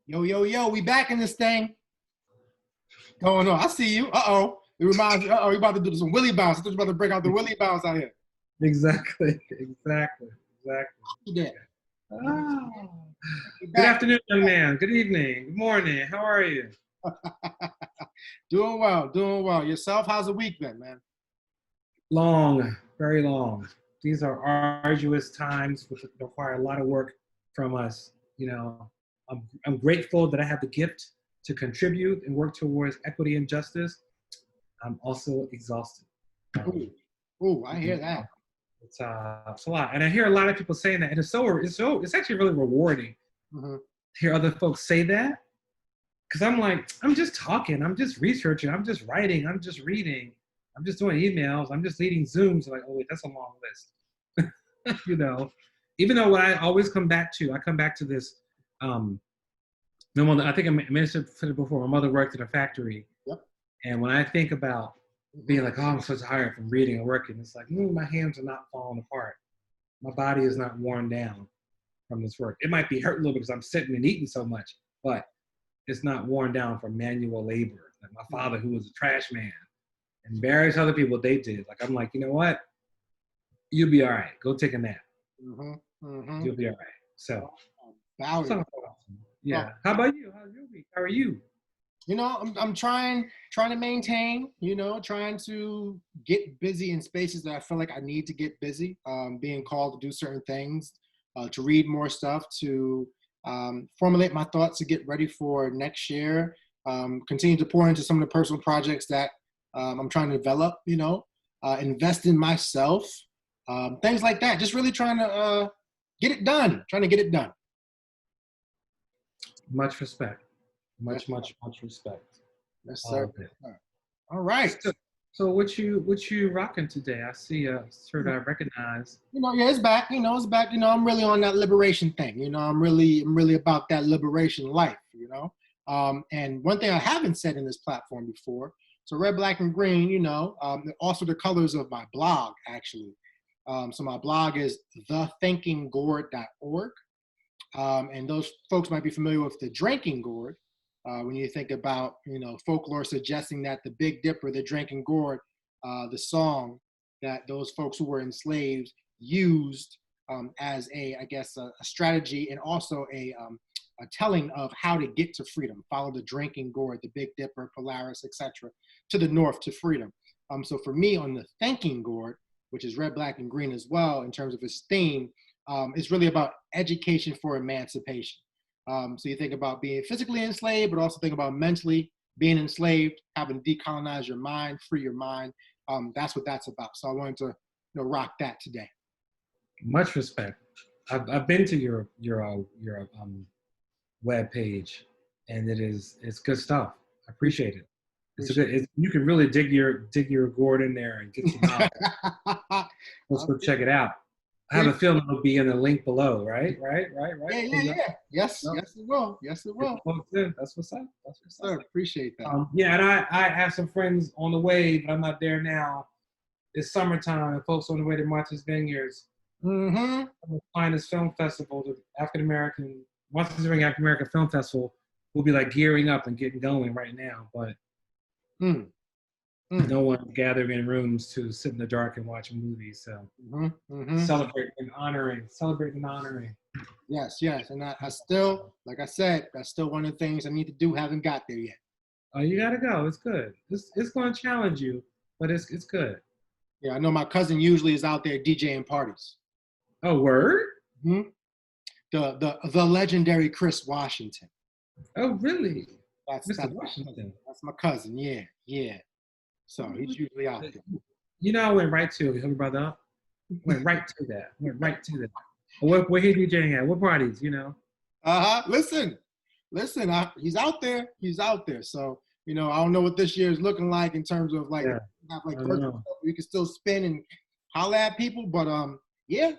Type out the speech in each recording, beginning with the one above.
Yo, yo, yo, we back in this thing. Going on. I see you. Uh-oh. It reminds me, uh-oh, you about to do some willy bounce. I thought you were about to break out the willy bounce out here. Exactly. Yeah. Oh. Good afternoon, young man. Good evening. Good morning. How are you? Doing well. Yourself, how's the week been, man? Long, very long. These are arduous times which require a lot of work from us. I'm grateful that I have the gift to contribute and work towards equity and justice. I'm also exhausted. Ooh, I hear that. It's a lot, and I hear a lot of people saying that, and it's actually really rewarding to hear other folks say that, because I'm like, I'm just talking, I'm just researching, I'm just writing, I'm just reading, I'm just doing emails, I'm just leading Zooms. Like, oh wait, that's a long list. Even though what I always come back to this. I think I mentioned it before. My mother worked in a factory, and when I think about being like, oh, I'm so tired from reading and working, it's like, my hands are not falling apart. My body is not worn down from this work. It might be hurt a little bit because I'm sitting and eating so much, but it's not worn down from manual labor. Like my father, who was a trash man, and various other people, they did. Like, I'm like, you know what? You'll be all right. Go take a nap. You'll be all right. So, yeah. How about you? How's your week? How are you? I'm trying to maintain, trying to get busy in spaces that I feel like I need to get busy, being called to do certain things, to read more stuff, to formulate my thoughts, to get ready for next year, continue to pour into some of the personal projects that I'm trying to develop, invest in myself, things like that. Just really trying to get it done, Much respect. Much respect. Yes, sir. All right. So what you rocking today? I see a shirt I recognize. It's back. It's back. I'm really on that liberation thing. I'm really about that liberation life. And one thing I haven't said in this platform before. So red, black, and green. Also the colors of my blog actually. So my blog is thethinkinggourd.org. And those folks might be familiar with the drinking gourd. When you think about, folklore suggesting that the Big Dipper, the drinking gourd, the song that those folks who were enslaved used as a strategy, and also a telling of how to get to freedom. Follow the drinking gourd, the Big Dipper, Polaris, etc., to the north to freedom. So for me, on the thinking gourd, which is red, black, and green as well, in terms of its theme, it's really about education for emancipation. So you think about being physically enslaved, but also think about mentally being enslaved, having to decolonize your mind, free your mind. That's what that's about. So I wanted to rock that today. Much respect. I've been to your web page, and it's good stuff. I appreciate it. You can really dig your gourd in there and get some knowledge. Let's go check it out. I have a feeling it'll be in the link below, right? Yeah. Yes, it will. Yes, it will. That's what's up. Sir, appreciate that. And I have some friends on the way, but I'm not there now. It's summertime, and folks on the way to Martha's Vineyards. The finest film festival, the Martha's Vineyard African American Film Festival, will be like gearing up and getting going right now, but no one gathering in rooms to sit in the dark and watch movies. So celebrating and honoring. Yes. And I still, like I said, that's still one of the things I need to do. Haven't got there yet. Oh, you gotta go. It's good. It's going to challenge you, but it's good. Yeah, I know my cousin usually is out there DJing parties. Oh, word? The legendary Chris Washington. Oh, really? That's Washington. That's my cousin. Yeah. So he's usually out there. I went right to it. Hook brother up. Went right to that. Where he DJing at? What parties? Listen. He's out there. So I don't know what this year is looking like in terms of not like you can still spin and holler at people, but yeah.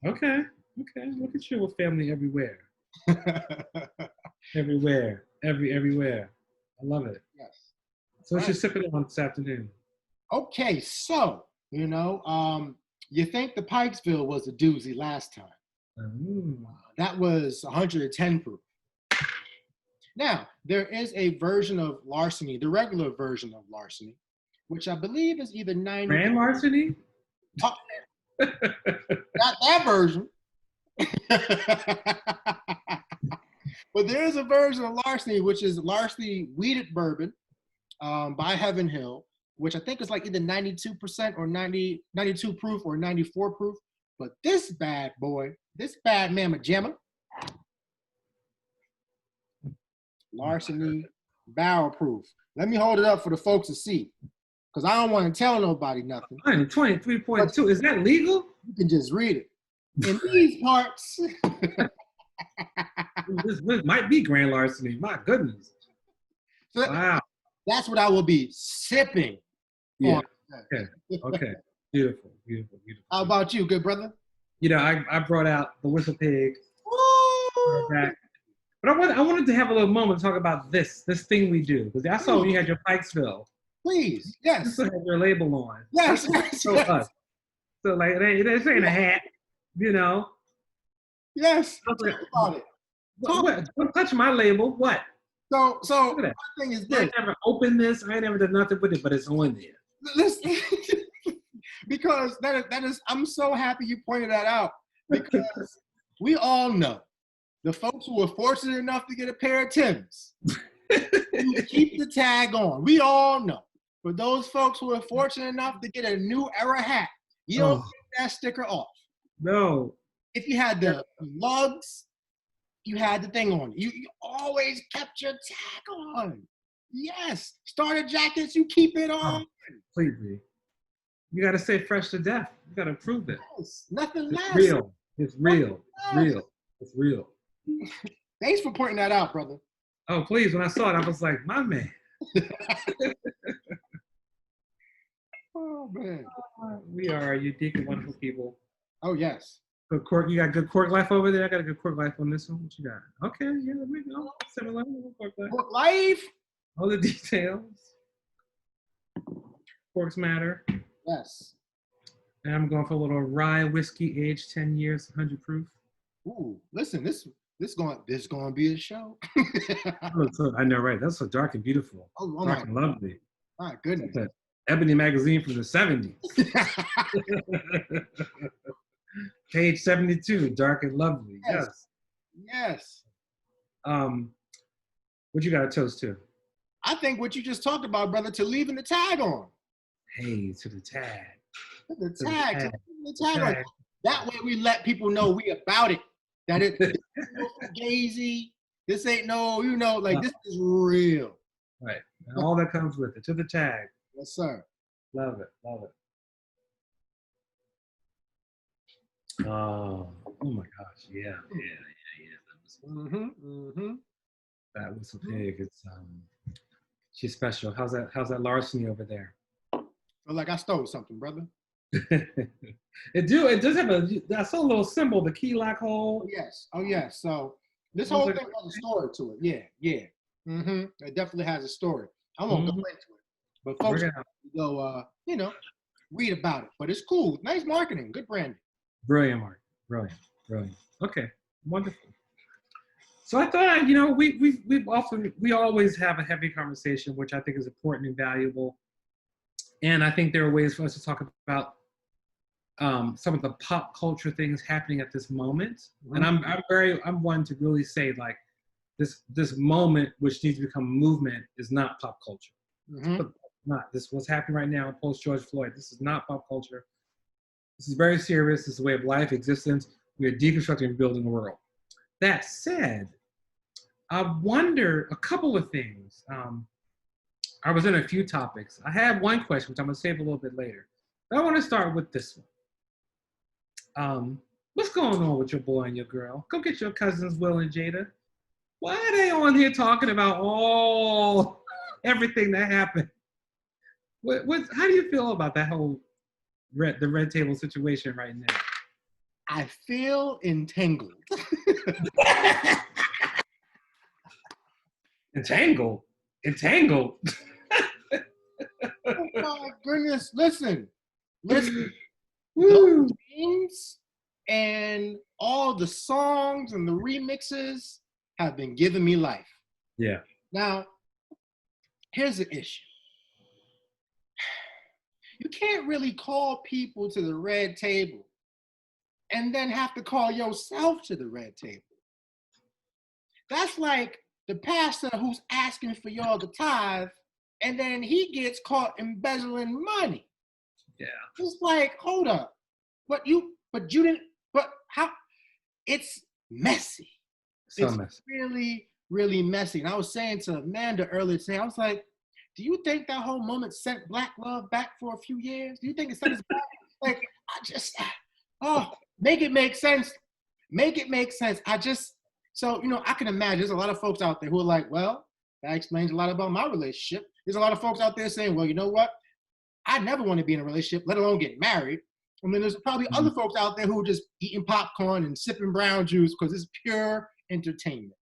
Okay. Look at you with family everywhere. Everywhere. I love it. Yes. So what you sipping on this afternoon? Okay, so you think the Pikesville was a doozy last time? That was 110 proof. Now, there is a version of Larceny, the regular version of Larceny, which I believe is either 90. Grand Larceny? Oh, not that version. But there is a version of Larceny, which is Larceny Weeded Bourbon by Heaven Hill, which I think is like either 92% or 92 proof or 94 proof. But this bad boy, this bad mamma jamma, Larceny barrel proof. Let me hold it up for the folks to see, because I don't want to tell nobody nothing. 23.2, is that legal? You can just read it. In these parts. This might be Grand Larceny, my goodness. So wow. That's what I will be sipping. Yeah. Okay. Beautiful. How about you, good brother? You know, I brought out the Whistle Pig. But I wanted to have a little moment to talk about this thing we do. Because I saw when you had your Pikesville. Please, yes. You still have your label on. Yes. So like, this ain't a hat, you know. Yes. Talk about it. What? Don't touch my label. What? So my thing is this. I never opened this. I never did nothing with it, but it's on there. Listen, because that is, I'm so happy you pointed that out, because we all know the folks who were fortunate enough to get a pair of Timbs, you keep the tag on. We all know. For those folks who are fortunate enough to get a New Era hat, you don't get that sticker off. No. If you had the lugs, you had the thing on. You always kept your tag on. Yes. Starter jackets, you keep it on. Completely. You got to stay fresh to death. You got to prove it. Yes. Nothing less. It's real. It's real. Thanks for pointing that out, brother. Oh, please. When I saw it, I was like, my man. Oh, man. We are unique and wonderful people. Oh, yes. Good cork. You got good cork life over there? I got a good cork life on this one. What you got? Okay, yeah, we go. Similar cork life. Cork life. All the details. Corks matter. Yes. And I'm going for a little rye whiskey, aged 10 years, 100 proof. Ooh, listen, this going to be a show. I know, right? That's so dark and beautiful. Oh dark and lovely. My goodness. That's Ebony magazine from the 70s. Page 72, dark and lovely. Yes. What you got to toast to? I think what you just talked about, brother, to leaving the tag on. Hey, to the tag. The tag. That way we let people know we about it. That it this ain't no fugazi. This ain't no, this is real. Right. And all that comes with it. To the tag. Yes, sir. Love it. Oh my gosh. Yeah. That was a pig. It's she's special. How's that Larceny over there? Feel like I stole something, brother. It does have I saw a little symbol, the key lock hole. Oh yes. So this whole thing has a story to it. Yeah. It definitely has a story. I won't go into it, but folks go read about it. But it's cool. Nice marketing. Good branding. Brilliant marketing. Brilliant. Okay. Wonderful. So I thought, we always have a heavy conversation, which I think is important and valuable. And I think there are ways for us to talk about some of the pop culture things happening at this moment. And I'm one to really say, like, this moment, which needs to become a movement, is not pop culture. Not this. What's happening right now post George Floyd. This is not pop culture. This is very serious. This is a way of life, existence. We are deconstructing and building a world. That said, I wonder a couple of things. I was in a few topics. I have one question, which I'm going to save a little bit later. But I want to start with this one. What's going on with your boy and your girl? Go get your cousins, Will and Jada. Why are they on here talking about everything that happened? How do you feel about that whole the red table situation right now? I feel entangled. Entangled? Oh my goodness. Listen. Those things and all the songs and the remixes have been giving me life. Yeah. Now, here's the issue. You can't really call people to the red table and then have to call yourself to the red table. That's like the pastor who's asking for y'all to tithe, and then he gets caught embezzling money. Yeah. It's like, hold up. But you didn't, but how? It's messy. So It's messy. really, really messy. And I was saying to Amanda earlier today, I was like, do you think that whole moment sent Black love back for a few years? Do you think it sent us back? Like, make it make sense. Make it make sense. So, I can imagine there's a lot of folks out there who are like, well, that explains a lot about my relationship. There's a lot of folks out there saying, well, you know what? I never want to be in a relationship, let alone get married. And then there's probably other folks out there who are just eating popcorn and sipping brown juice because it's pure entertainment.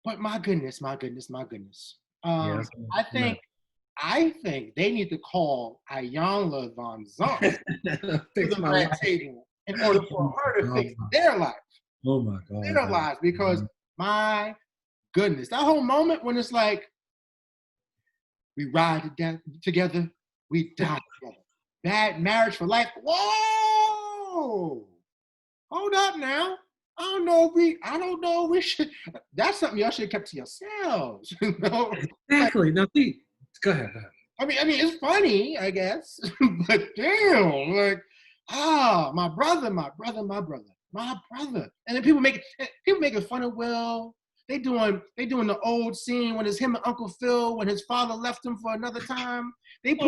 But my goodness. Yes. I think they need to call Ayanla Von Zant to the red table in order for her to fix their life. Oh my God. Their lives, because my goodness, that whole moment when it's like, we ride to death together, we die together. Bad marriage for life. Whoa! Hold up now. I don't know if we should. That's something y'all should have kept to yourselves. Exactly. Now, see, go ahead. I mean, it's funny, I guess, but damn, like, my brother. And then people making fun of Will. They doing the old scene when it's him and Uncle Phil when his father left him for another time. It's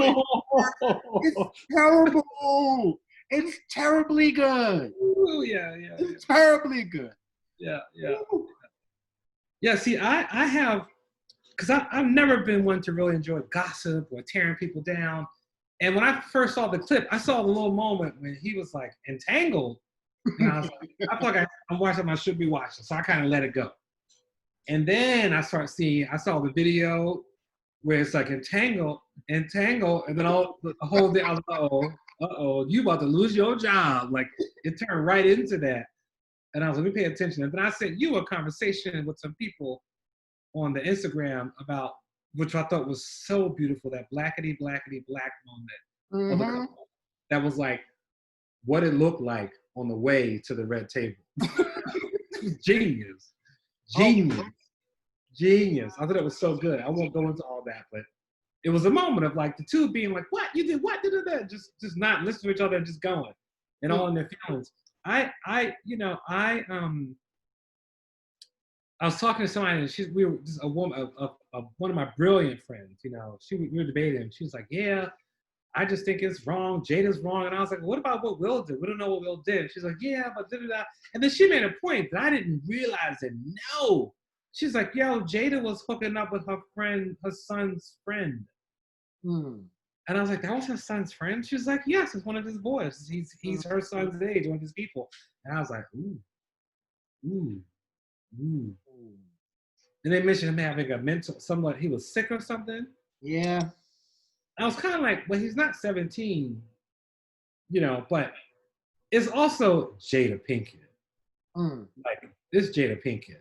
terrible. It's terribly good. Ooh, yeah. It's terribly good. Yeah. Yeah, see, I have, because I've never been one to really enjoy gossip or tearing people down. And when I first saw the clip, I saw the little moment when he was like entangled. And I was like, I feel like I'm watching something I should be watching. So I kind of let it go. And then I saw the video where it's like entangle, and then all the whole day I was like, uh-oh, you about to lose your job. Like, it turned right into that. And I was like, let me pay attention. And then I sent you a conversation with some people on the Instagram about, which I thought was so beautiful, that blackety black moment of the couple. That was like what it looked like on the way to the red table. Genius. I thought it was so good. I won't go into all that, but it was a moment of like the two being like, what? You did what? Just not listening to each other and just going and all in their feelings. I was talking to somebody and we were just a woman, one of my brilliant friends, we were debating. She was like, yeah, I just think it's wrong. Jada's wrong. And I was like, what about what Will did? We don't know what Will did. She's like, yeah, but da-da-da. And then she made a point that I didn't realize it. No. She's like, yo, Jada was hooking up with her son's friend. And I was like, that was her son's friend? She was like, yes, it's one of his boys. He's her son's age, one of his people. And I was like, ooh. And they mentioned him having he was sick or something. Yeah. I was kind of like, well, he's not 17, but it's also Jada Pinkett. Like, it's Jada Pinkett.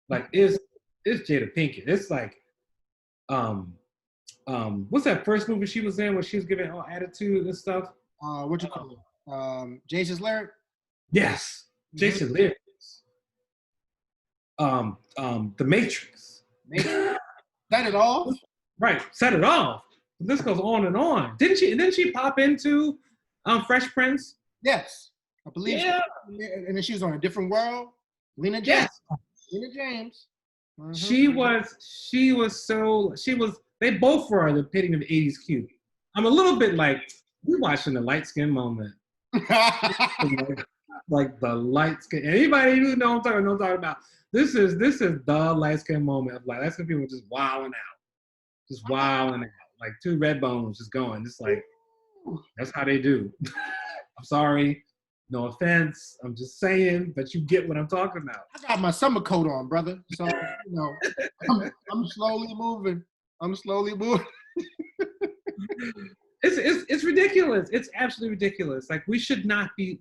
Like, it's Jada Pinkett. It's like, what's that first movie she was in where she was giving all attitude and stuff? What you call it? Jason's Lyric? Yes. Jason Lyric. The Matrix. Set it off? Right, set it off. This goes on and on. Didn't she pop into Fresh Prince? Yes, I believe. Yeah. And then she was on A Different World. Lena James. Yes. Lena James. They both were the epitome of 80s cute. I'm a little bit like, we're watching the light skin moment. like the light skin. Anybody who knows what I'm talking about. This is the light skin moment of like light skin people just wilding out. Like two red bones just going. It's like, that's how they do. I'm sorry. No offense. I'm just saying, but you get what I'm talking about. I got my summer coat on, brother. So, I'm slowly moving. It's ridiculous. It's absolutely ridiculous. Like, we should not be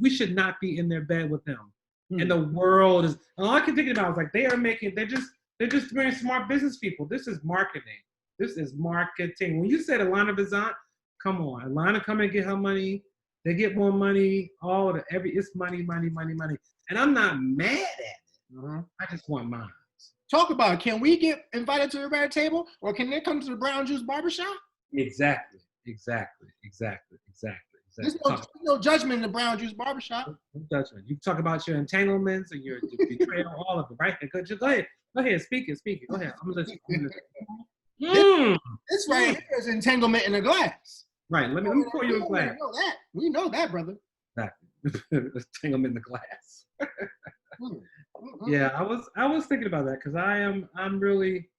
in their bed with them. And the world is, and all I can think about is like, they're They're just very smart business people. This is marketing. This is marketing. When you said Alana Bizant, come on, Alana come and get her money. They get more money. It's money, money, money, money. And I'm not mad at it. I just want mine. Talk about it. Can we get invited to the red table, or can they come to the Brown Juice Barbershop? Exactly. There's no judgment in the Brown Juice Barbershop. No judgment. You talk about your entanglements and your betrayal, all of it, right? Go ahead, speak it. Go ahead. I'm gonna This right here is entanglement in a glass. Right. Let me pour you a glass. We know that, brother. Entanglement in the glass. Yeah, I was thinking about that because I'm really.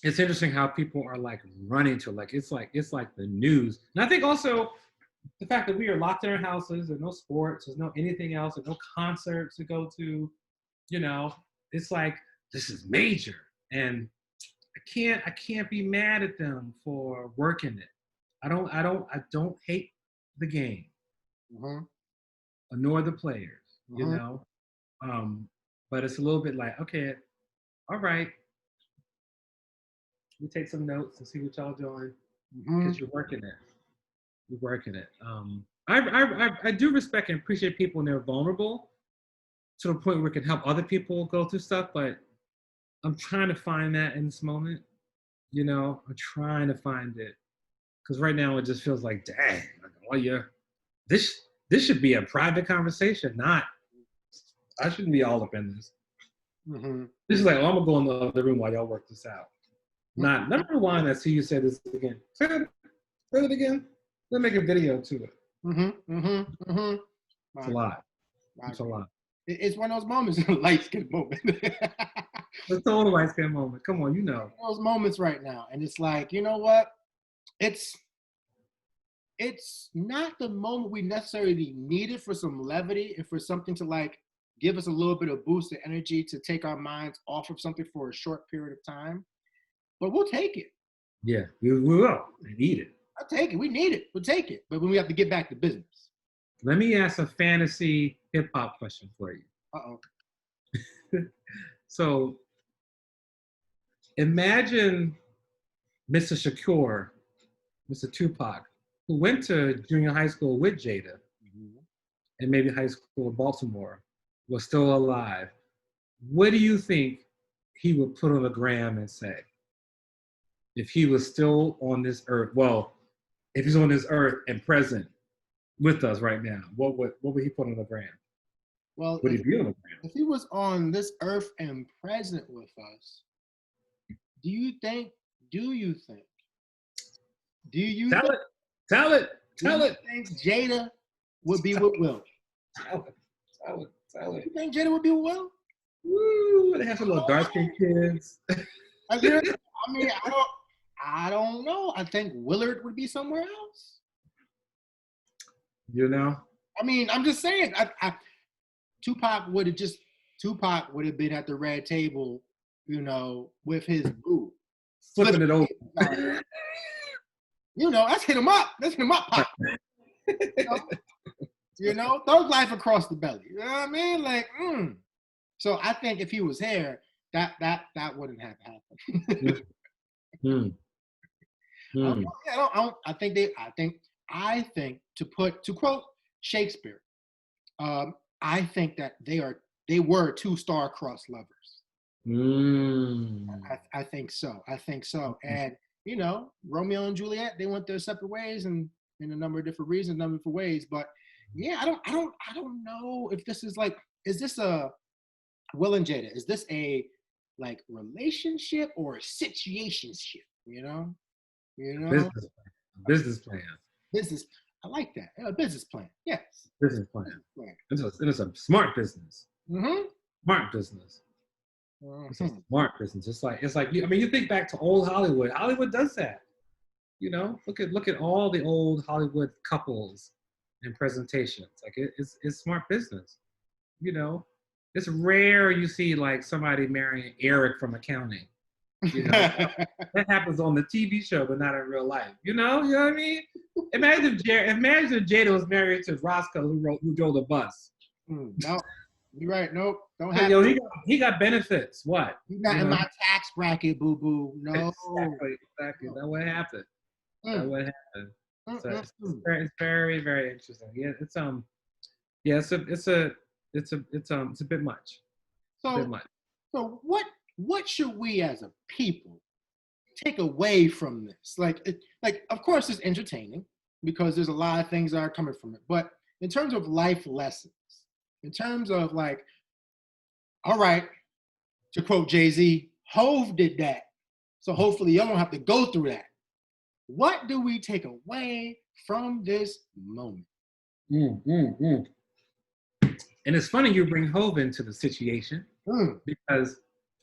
It's interesting how people are like running to it's like the news, and I think also the fact that we are locked in our houses, there's no sports, there's no anything else, there's no concerts to go to, it's like this is major, and I can't be mad at them for working it. I don't hate the game, nor the players, but it's a little bit like, okay, all right. We take some notes and see what y'all doing because you're working it. You're working it. I do respect and appreciate people when they're vulnerable to the point where it can help other people go through stuff. But I'm trying to find that in this moment. I'm trying to find it because right now it just feels like, dang, this should be a private conversation. I shouldn't be all up in this. This is like, I'm gonna go in the other room while y'all work this out. Not rewind. I see you say this again. Say it again. Let's make a video to it. It's a lot. It's a lot. It's one of those moments, light skin moment. It's a total light skin moment. Come on, those moments right now, and it's like, you know what? It's not the moment we necessarily needed for some levity and for something to like give us a little bit of boost of energy to take our minds off of something for a short period of time. But we'll take it. Yeah, we will. We need it. I'll take it. We need it. We'll take it. But when we have to get back to business. Let me ask a fantasy hip-hop question for you. So, imagine Mr. Shakur, Mr. Tupac, who went to junior high school with Jada and maybe high school in Baltimore, was still alive. What do you think he would put on the gram and say? If he was still on this earth, if he's on this earth and present with us right now, what would he put on the gram? Well, would he be on the gram? If he was on this earth and present with us, do you think Tell it. think Jada would be with Will? Tell it. You think Jada would be with Will? Woo, they have some little dark-skinned kids. I mean, I don't know. I think Willard would be somewhere else. I mean, I'm just saying. Tupac would have been at the red table, with his boo. Flipping it over. Let's hit him up. Pop. Thug life across the belly. You know what I mean? Like, So I think if he was here, that wouldn't have happened. I think to quote Shakespeare, I think that they were two star-crossed lovers. I think so. And Romeo and Juliet, they went their separate ways, and in a number of different reasons, But yeah, I don't know if this is like, is this a Will and Jada? Is this a like relationship or a situationship? Business plan. I like that. A business plan. Yes. Business plan. It's a smart business. Smart business. It's a smart business. It's like you think back to old Hollywood. Hollywood does that. Look at all the old Hollywood couples and presentations. Like it's smart business. It's rare you see like somebody marrying Eric from accounting. That happens on the TV show, but not in real life. You know what I mean? Imagine if Jada was married to Roscoe, who drove the bus. You're right. Nope. Don't But, have yo, it. he got benefits. What? You're not You in know, my tax bracket, boo boo. No. exactly. That what happened. That Mm, what happened. mm, So mm, mm. it's very, very interesting. Yeah, yeah, it's a bit much. A bit So, much. so what should we as a people take away from this? Like of course it's entertaining because there's a lot of things that are coming from it. But in terms of life lessons, in terms of like, all right, to quote Jay-Z, Hove did that. So hopefully y'all don't have to go through that. What do we take away from this moment? Mm, mm, mm. And it's funny you bring Hove into the situation Mm. because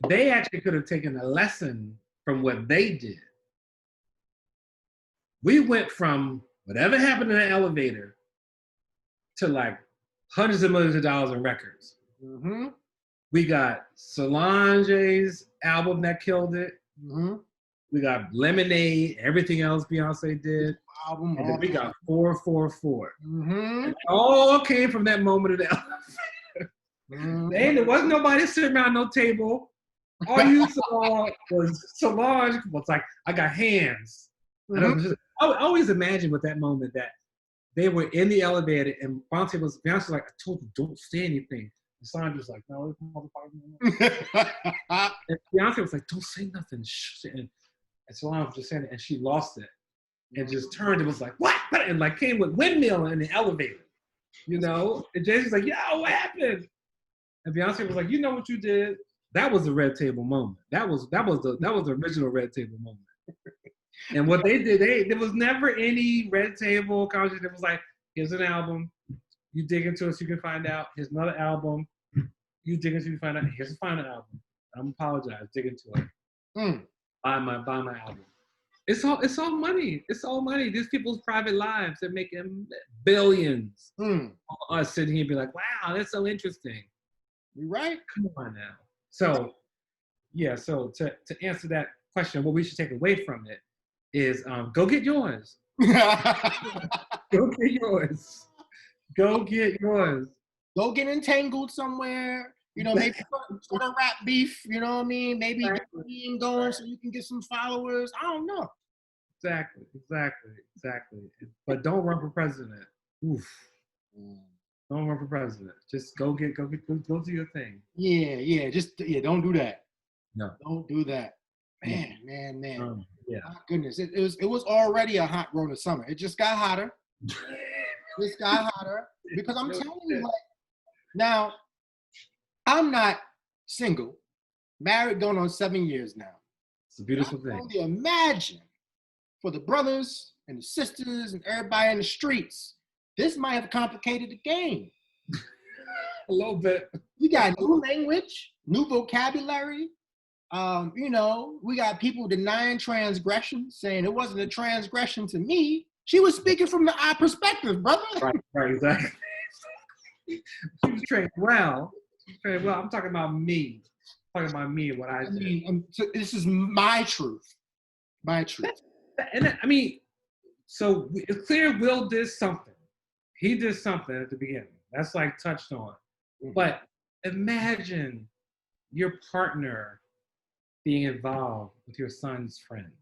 they actually could have taken a lesson from what they did. We went from whatever happened in the elevator to like hundreds of millions of dollars in records. Mm-hmm. We got Solange's album that killed it. Mm-hmm. We got Lemonade, everything else Beyonce did. Album, And then we got 444. mm-hmm. And it all came from that moment of the elevator. Mm-hmm. And there wasn't nobody sitting around no table. All you saw was Solange was like, I got hands. Mm-hmm. I always imagine with that moment that they were in the elevator and Beyonce was like, I told you, don't say anything. And Solange was like, no, this motherfucker. And Beyonce was like, don't say nothing. Shh. And Solange was just saying it, and she lost it. And just turned and was like, what? And like came with windmill in the elevator. You know? And Jay-Z's like, yo, what happened? And Beyonce was like, you know what you did? That was the red table moment. That was the original red table moment. And what they did, there was never any red table conversation. It was like, here's an album. You dig into it so you can find out. Here's another album. You dig into it, you find out. Here's a final album. I'm apologize. Dig into it. Buy my album. It's all money. It's all money. These people's private lives, they're making billions. Us sitting here and be like, wow, that's so interesting. You're right. Come on now. So, yeah, so to answer that question, what we should take away from it is go get yours. Go get yours. Go get yours. Go get entangled somewhere. You know, maybe start a rap beef. You know what I mean? Maybe get him going so you can get some followers. I don't know. Exactly. But don't run for president. Oof. Don't run for president. Just go do your thing. Yeah. Don't do that. No. Don't do that. Man. Yeah. My goodness. It was already a hot Rona summer. It just got hotter. Because I'm telling you, like, now, I'm not single. Married going on 7 years now. It's a beautiful thing. Only imagine for the brothers and the sisters and everybody in the streets, this might have complicated the game. A little bit. We got new language, new vocabulary. You know, we got people denying transgression, saying it wasn't a transgression to me. She was speaking from the eye perspective, brother. Right, exactly. She was trained well. I'm talking about me. I'm talking about me and what I did. So this is my truth. My truth. And I mean, so it's clear Will did something. He did something at the beginning. That's like touched on. But imagine your partner being involved with your son's friend.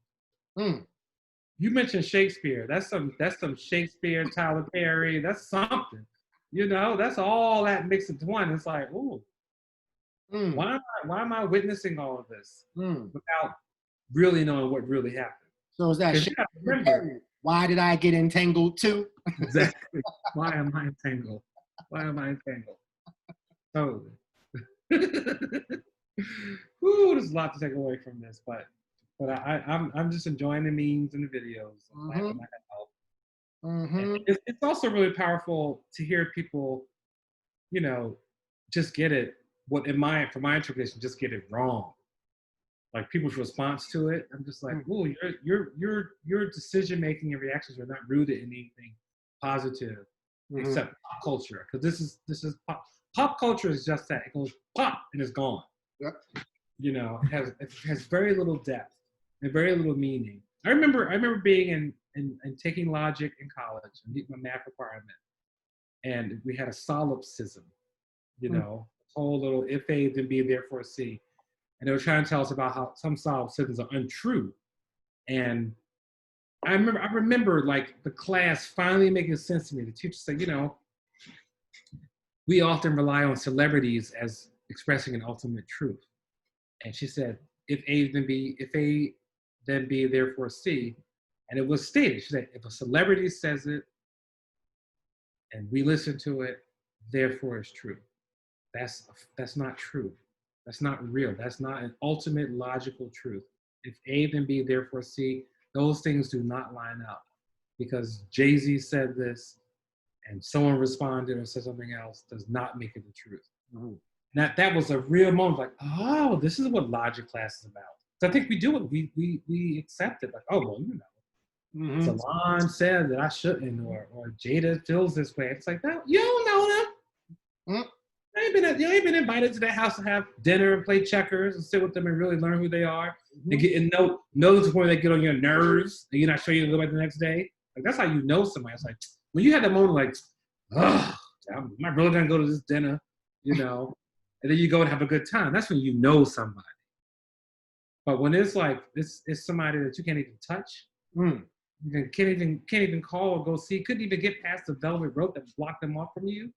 You mentioned Shakespeare. That's some Shakespeare, Tyler Perry. That's something. You know, that's all that mixed into one. It's like, ooh, why am I witnessing all of this without really knowing what really happened? So is that remember, why did I get entangled too? Exactly. Why am I entangled? Totally. Ooh, there's a lot to take away from this, but I'm just enjoying the memes and the videos. It's also really powerful to hear people, you know, just get it. From my interpretation, just get it wrong. Like people's response to it, I'm just like, oh, your decision making and reactions are not rooted in anything positive, except pop culture. Because this is pop culture is just that. It goes pop and it's gone. Yep. You know, it has very little depth and very little meaning. I remember being in taking logic in college and meeting my math requirement, and we had a solipsism. You know, whole little if A then B therefore C, and they were trying to tell us about how some solved systems are untrue. And I remember like the class finally making sense to me. The teacher said, we often rely on celebrities as expressing an ultimate truth. And she said, if A then B therefore C. And it was stated, she said, if a celebrity says it and we listen to it, therefore it's true. That's not true. That's not real. That's not an ultimate logical truth. If A then B therefore C, those things do not line up, because Jay-Z said this and someone responded or said something else does not make it the truth. Mm-hmm. That was a real moment, like, oh, this is what logic class is about. So I think we do it. We accept it, like, oh, well, mm-hmm. Salon said that I shouldn't, or Jada feels this way. It's like, no, you don't know them. Mm-hmm. You ain't been invited to their house to have dinner and play checkers and sit with them and really learn who they are. Mm-hmm. And know to the point they get on your nerves and you're not sure you go back the next day. Like, that's how you know somebody. It's like, when you have that moment like, oh, am I really gonna go to this dinner? And then you go and have a good time. That's when you know somebody. But when it's like, it's somebody that you can't even touch, you can't even call or go see, couldn't even get past the velvet rope that blocked them off from you,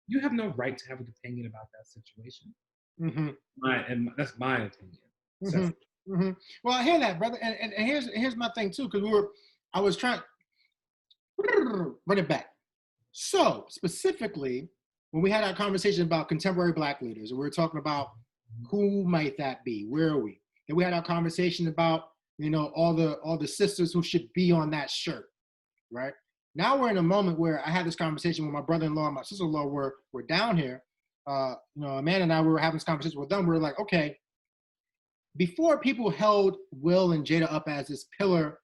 you have no right to have an opinion about that situation. Mm-hmm. That's my opinion. Mm-hmm. So. Mm-hmm. Well, I hear that, brother. And here's my thing too, because I was trying to run it back. So specifically, when we had our conversation about contemporary Black leaders, and we were talking about who might that be, where are we? And we had our conversation about, all the sisters who should be on that shirt, right? Now we're in a moment where I had this conversation with my brother-in-law and my sister-in-law were down here. Amanda and I, we were having this conversation with them. We were like, okay, before people held Will and Jada up as this pillar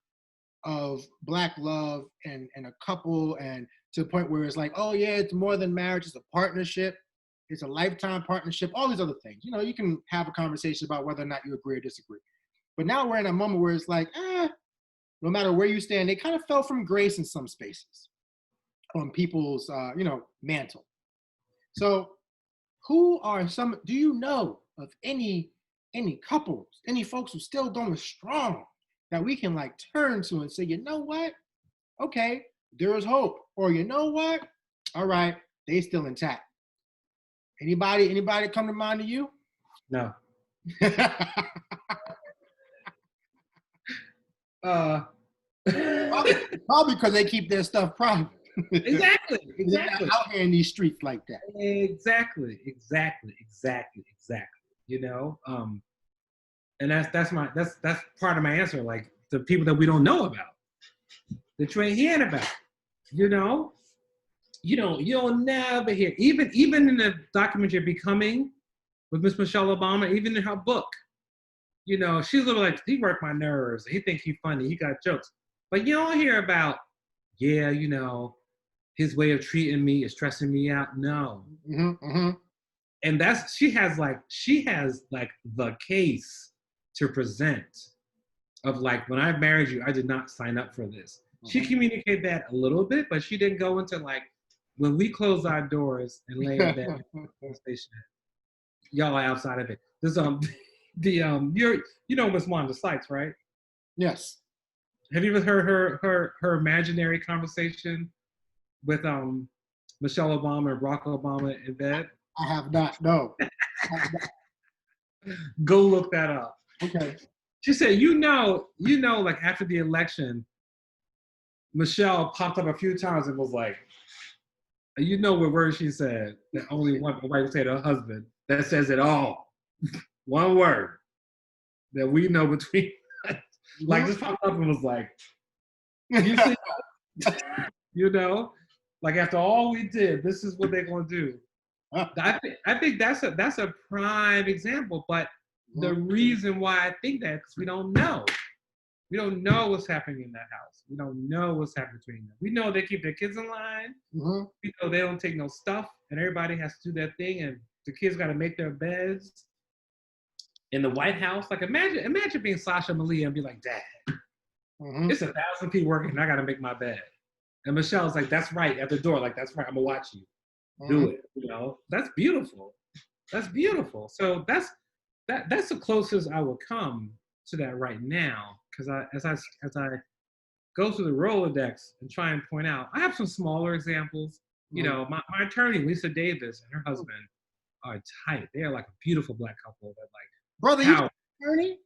of Black love and a couple, and to the point where it's like, oh yeah, it's more than marriage, it's a partnership, it's a lifetime partnership, all these other things. You can have a conversation about whether or not you agree or disagree. But now we're in a moment where it's like, no matter where you stand, they kind of fell from grace in some spaces on people's, mantle. So who are some, do you know of any couples, any folks who still going strong that we can like turn to and say, you know what? Okay, there is hope. Or you know what? All right, they still intact. Anybody come to mind to you? No. Probably because they keep their stuff private. Exactly. They're not out here in these streets like that. Exactly. And that's part of my answer. Like the people that we don't know about, that you ain't hearing about. You'll never hear. Even in the documentary Becoming with Miss Michelle Obama, even in her book, she's a little like, he worked my nerves. He thinks he's funny. He got jokes. But you don't hear about, his way of treating me is stressing me out. No. Mm-hmm. And she has the case to present of like, when I married you, I did not sign up for this. Mm-hmm. She communicated that a little bit, but she didn't go into like, when we close our doors and lay in bed, y'all are outside of it. There's Miss Wanda Sykes, right? Yes. Have you ever heard her imaginary conversation with Michelle Obama and Barack Obama in bed? I have not. No. Go look that up. Okay. She said, like after the election, Michelle popped up a few times and was like, what word she said that only one wife say to her husband that says it all. One word that we know between us. Like just popped up and was like, you see, like after all we did, this is what they're gonna do. I think that's a prime example, but the reason why I think that is because we don't know. We don't know what's happening in that house. We don't know what's happening between them. We know they keep their kids in line. Mm-hmm. We know they don't take no stuff, and everybody has to do their thing, and the kids got to make their beds. In the White House, like imagine being Sasha Malia and be like, Dad, it's 1,000 people working, and I got to make my bed. And Michelle's like, that's right, at the door, like that's right, I'm gonna watch you do it. That's beautiful. That's beautiful. So that's the closest I would come to that right now. Because as I go through the Rolodex and try and point out, I have some smaller examples. You Mm. know, my attorney, Lisa Davis, and her husband are tight. They are like a beautiful black couple that like Brother, you how attorney?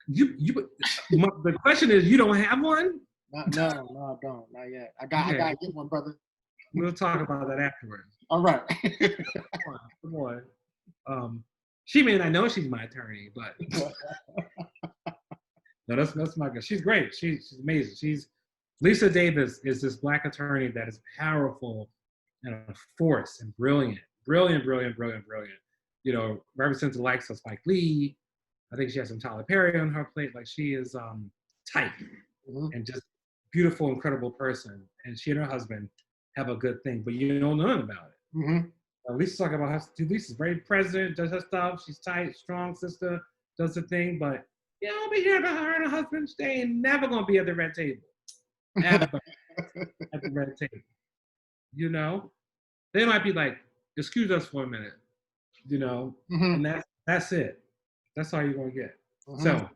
the question is, you don't have one? No, I don't. Not yet. I Yeah, gotta get one, brother. we'll talk about that afterwards. All right. Come on. She may not know she's my attorney, but no, that's my girl. She's great. She's amazing. Lisa Davis is this black attorney that is powerful and a force and brilliant. You know, represents the likes of Spike Lee. I think she has some Tyler Perry on her plate. Like she is tight and just beautiful, incredible person. And she and her husband have a good thing, but you don't know nothing about it. Lisa's talking about how Lisa's very present, does her stuff. She's tight, strong sister, does the thing, but you know, over here about her and her husband, they ain't never gonna be at the red table. Ever at the red table. You know? They might be like, excuse us for a minute, you know, and that's it. That's all you're gonna get. So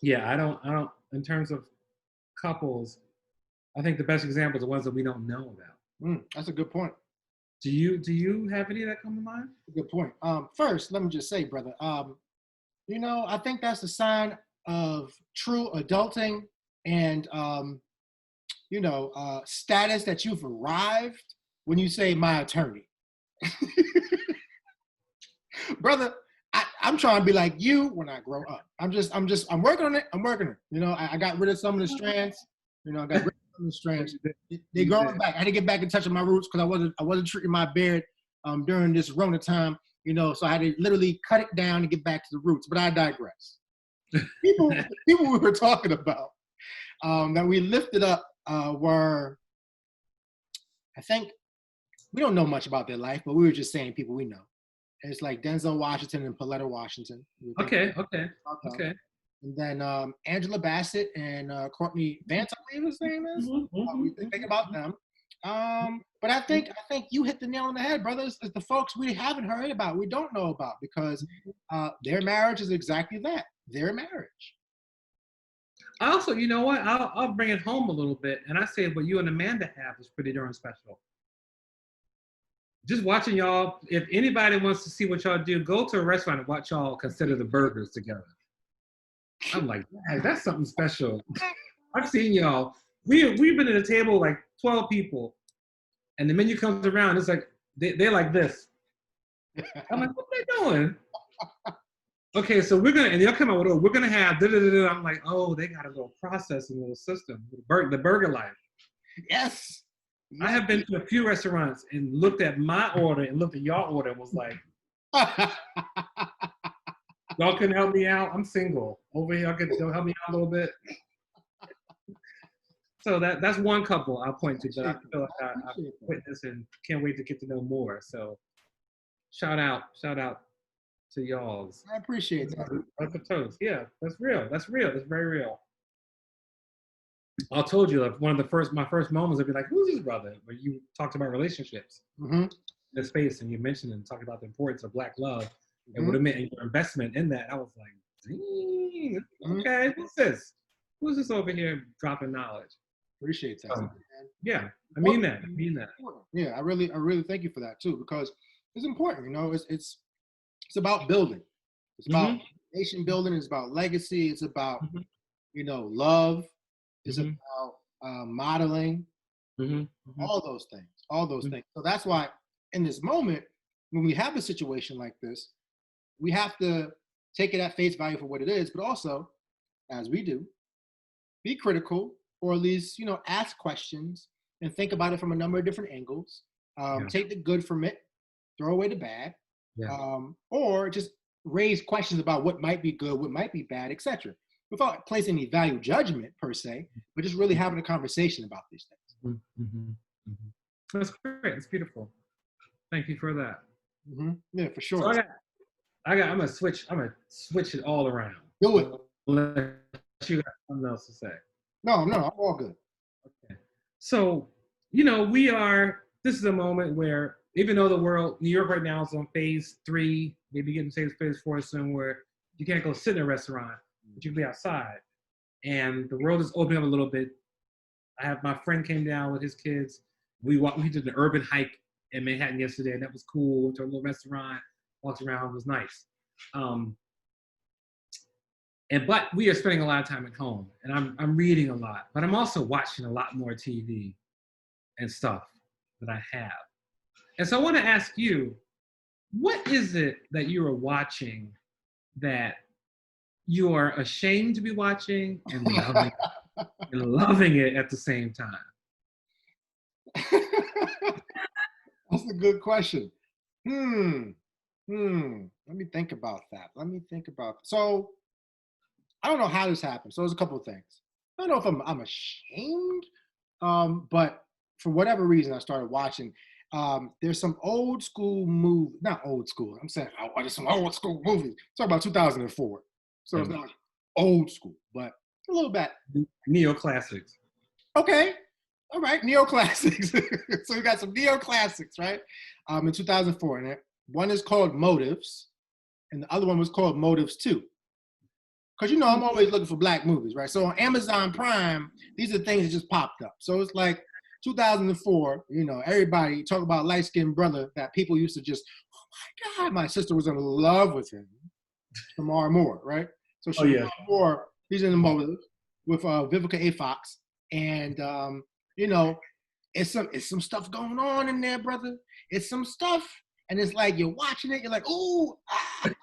yeah, I don't in terms of couples, I think the best examples are ones that we don't know about. That's a good point. Do you have any that come to mind? Good point. First, let me just say, brother, you know, I think that's a sign of true adulting and you know, status that you've arrived when you say my attorney. Brother, I'm trying to be like you when I grow up. I'm working on it. You know, I got rid of some of the strands. You know, I got rid of some of the strands. They growing back. I had to get back in touch with my roots because I wasn't treating my beard during this Rona time. You know, so I had to literally cut it down to get back to the roots. But I digress. People we were talking about that we lifted up were, I think, we don't know much about their life, but we were just saying people we know. It's like Denzel Washington and Paletta Washington. Okay. And then Angela Bassett and Courtney Vance, I believe his name is. We think about them. But I think you hit the nail on the head, brothers. It's the folks we haven't heard about, we don't know about, because their marriage is exactly that. Their marriage. Also, you know what? I'll bring it home a little bit, and I say what you and Amanda have is pretty darn special. Just watching y'all, if anybody wants to see what y'all do, go to a restaurant and watch y'all consider the burgers together. I'm like, that's something special. I've seen y'all. We've been at a table like 12 people, and the menu comes around. It's like they're like this. I'm like, what are they doing? Okay, so and they'll come out with, we're gonna have da-da-da-da. I'm like, oh, they got a little processing little system, the burger life. Yes. I have been to a few restaurants and looked at my order and looked at y'all order and was like, y'all can help me out. I'm single. Over here, y'all help me out a little bit. So that's one couple I'll point to that I feel like I've witnessed and can't wait to get to know more. So shout out to y'all's. I appreciate that. That's a toast. Yeah, that's real. That's very real. I told you, like, my first moments, I'd be like, who's this brother? When you talked about relationships in the space and you mentioned and talked about the importance of Black love and what it meant and your investment in that, I was like, dang, okay, who's this? Who's this over here dropping knowledge? Appreciate that. Yeah, I mean that. Yeah, I really thank you for that too, because it's important. You know, it's about building. It's about nation building. It's about legacy. It's about you know, love. It's about modeling. All those things. So that's why in this moment, when we have a situation like this, we have to take it at face value for what it is, but also, as we do, be critical, or at least, you know, ask questions and think about it from a number of different angles. Take the good from it, throw away the bad, or just raise questions about what might be good, what might be bad, etc. Without placing any value judgment per se, but just really having a conversation about these things. That's great. It's beautiful. Thank you for that. Yeah, for sure. So I'm gonna switch it all around. Do it. Unless you got something else to say. No, I'm all good. Okay. So, you know, this is a moment where even though New York right now is on phase 3, maybe getting phase 4 soon, where you can't go sit in a restaurant, but you can be outside. And the world is opening up a little bit. My friend came down with his kids. We did an urban hike in Manhattan yesterday, and that was cool. Went to a little restaurant, walked around, it was nice. But we are spending a lot of time at home, and I'm reading a lot, but I'm also watching a lot more TV and stuff that I have. And so I want to ask you, what is it that you are watching that you are ashamed to be watching and loving it at the same time? That's a good question. Let me think about that. So I don't know how this happened. So there's a couple of things. I don't know if I'm ashamed, but for whatever reason, I started watching. There's some old school not old school. I'm saying there's some old school movies. Talk about 2004. So it's not old school, but a little bit. Neoclassics. Okay. All right. Neoclassics. So we got some neoclassics, right? In 2004. And one is called Motives, and the other one was called Motives 2. Because, I'm always looking for black movies, right? So on Amazon Prime, these are things that just popped up. So it's like 2004, everybody talk about light-skinned brother that people used to just, oh my God, my sister was in love with him. Shamar Moore, right? So Shamar Moore, he's in the Motive with Vivica A. Fox. And, it's some stuff going on in there, brother. It's some stuff. And it's like, you're watching it, you're like, ooh, and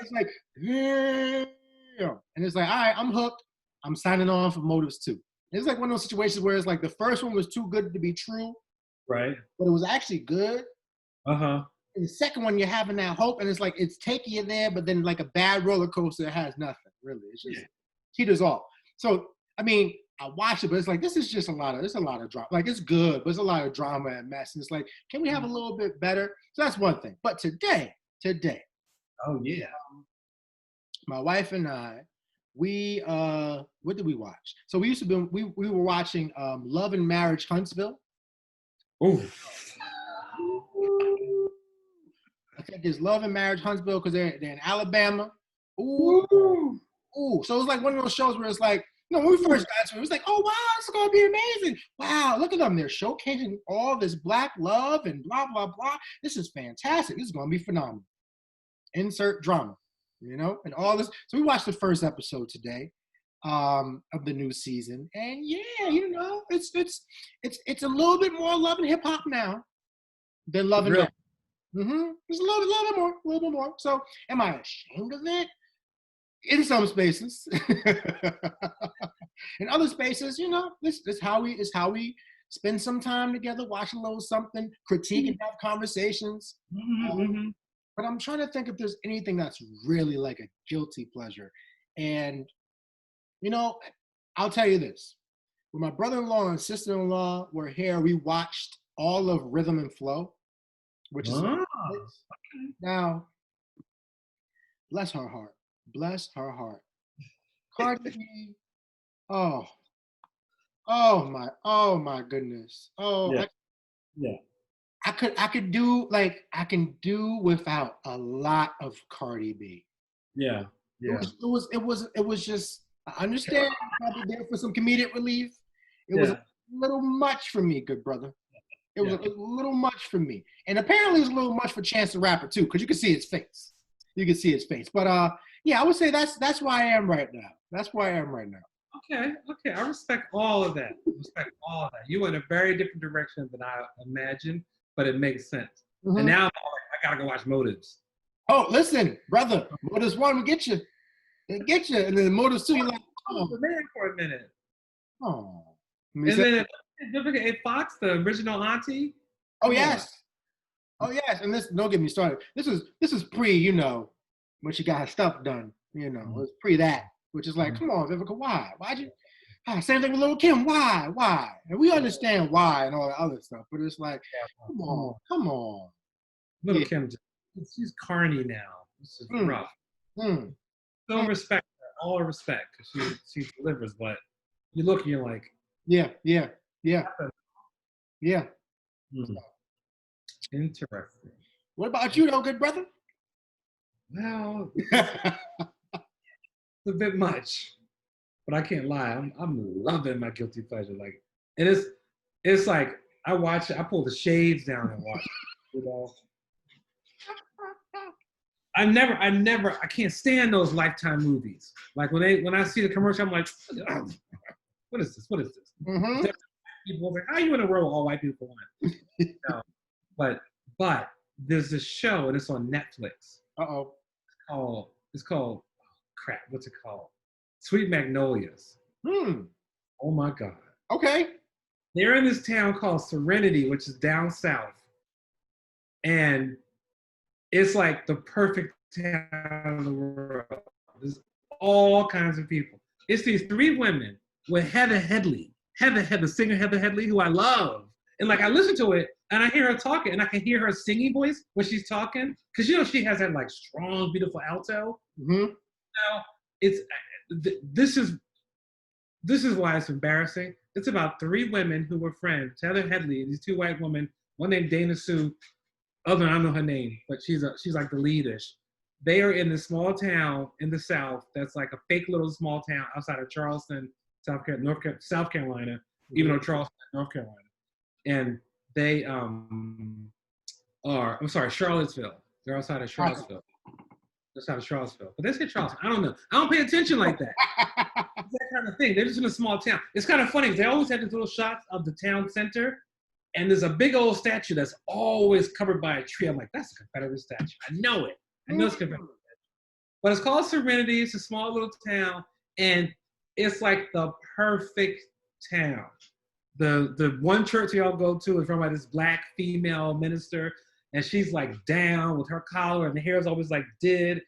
it's like, and it's like, all right, I'm hooked. I'm signing on for Motives 2. It's like one of those situations where it's like the first one was too good to be true. Right. But it was actually good. Uh-huh. And the second one, you're having that hope, and it's like, it's taking you there, but then like a bad roller coaster, it has nothing, really. It's just teeters off. So, I mean, I watched it, but it's like, there's a lot of drama. Like, it's good, but it's a lot of drama and mess. And it's like, can we have a little bit better? So that's one thing. But today. Oh, yeah. My wife and I, we what did we watch? So we were watching Love and Marriage Huntsville. Ooh. I think it's Love and Marriage Huntsville because they're in Alabama. Ooh. So it's like one of those shows where it's like, when we first got to it, it was like, oh wow, this is gonna be amazing. Wow, look at them. They're showcasing all this black love and blah, blah, blah. This is fantastic. This is gonna be phenomenal. Insert drama. And all this. So we watched the first episode today of the new season, and it's a little bit more love and hip hop now than Love and Marriage. It's a little bit more. So, am I ashamed of it? In some spaces, in other spaces, this is how we spend some time together, watch a little something, critique and have conversations. But I'm trying to think if there's anything that's really like a guilty pleasure. And, I'll tell you this. When my brother-in-law and sister-in-law were here, we watched all of Rhythm and Flow, which is now, bless her heart. Cardi B, oh my goodness. I can do without a lot of Cardi B. Yeah. It was just, I understand probably there for some comedic relief. It was a little much for me, good brother. It was a little much for me. And apparently it was a little much for Chance the Rapper too, because you can see his face. But I would say that's where I am right now. Okay. I respect all of that. You went a very different direction than I imagined, but it makes sense. And now I gotta go watch Motives. Oh, listen, brother, Motives 1 will get you. It get you. And then Motives 2, you're like, oh, man, for a minute. Oh. And then Vivica A. Fox, the original auntie. Oh, yes. And this, don't get me started. This is pre, when she got her stuff done. It was pre that, which is like, come on, Vivica, why? Why'd you? Same thing with Lil' Kim. Why? And we understand why and all that other stuff, but it's like, come on. Lil' Kim, she's carny now. This is rough. Still respect her, all respect, because she delivers. But you look and you're like, yeah. Interesting. What about you, though, good brother? Well, it's a bit much, but I can't lie. I'm loving my guilty pleasure. Like, and it's like I watch it. I pull the shades down and watch it. You know, I can't stand those Lifetime movies. Like when I see the commercial, I'm like, what is this? What is this? Mm-hmm. People like, how are you in a row all white people on? No, but there's this show and it's on Netflix. Uh-oh. It's called crap. What's it called? Sweet Magnolias. Oh my God. Okay. They're in this town called Serenity, which is down south, and it's like the perfect town in the world. There's all kinds of people. It's these three women with Heather Headley, the singer Heather Headley, who I love. And like I listen to it and I hear her talking and I can hear her singing voice when she's talking. Cause you know, she has that like strong, beautiful alto. Mm-hmm. Now this is why it's embarrassing. It's about three women who were friends, Heather Headley, these two white women, one named Dana Sue, other I don't know her name, but she's like the leadish. They are in this small town in the South that's like a fake little small town outside of Charleston, South Carolina, mm-hmm. Even though Charleston, North Carolina. And they Charlottesville. They're outside of Charlottesville. But they say Charleston. I don't know. I don't pay attention like that. It's that kind of thing. They're just in a small town. It's kind of funny because they always have these little shots of the town center. And there's a big old statue that's always covered by a tree. I'm like, that's a Confederate statue. I know it. I know it's Confederate. But it's called Serenity. It's a small little town. And it's like the perfect town. The one church y'all go to is run by this black female minister. And she's like down with her collar and the hair is always like did.